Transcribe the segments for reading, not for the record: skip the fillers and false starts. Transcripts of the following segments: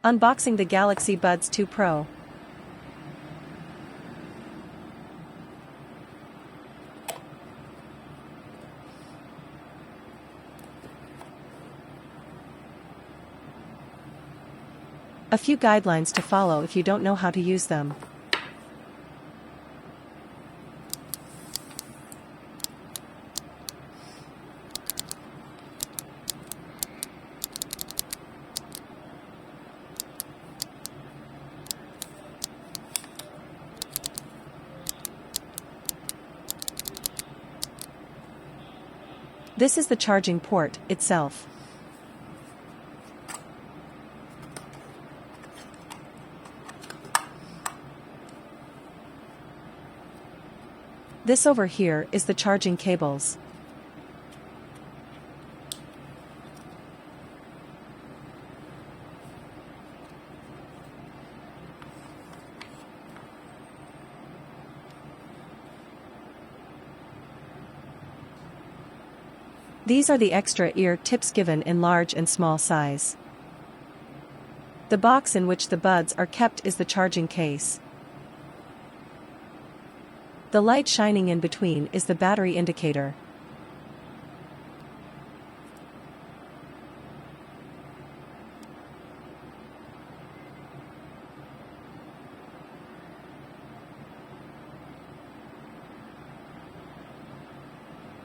Unboxing the Galaxy Buds 2 Pro. A few guidelines to follow if you don't know how to use them. This is the charging port itself. This over here is the charging cables. These are the extra ear tips given in large and small size. The box in which the buds are kept is the charging case. The light shining in between is the battery indicator.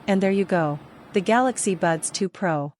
And there you go. The Galaxy Buds 2 Pro.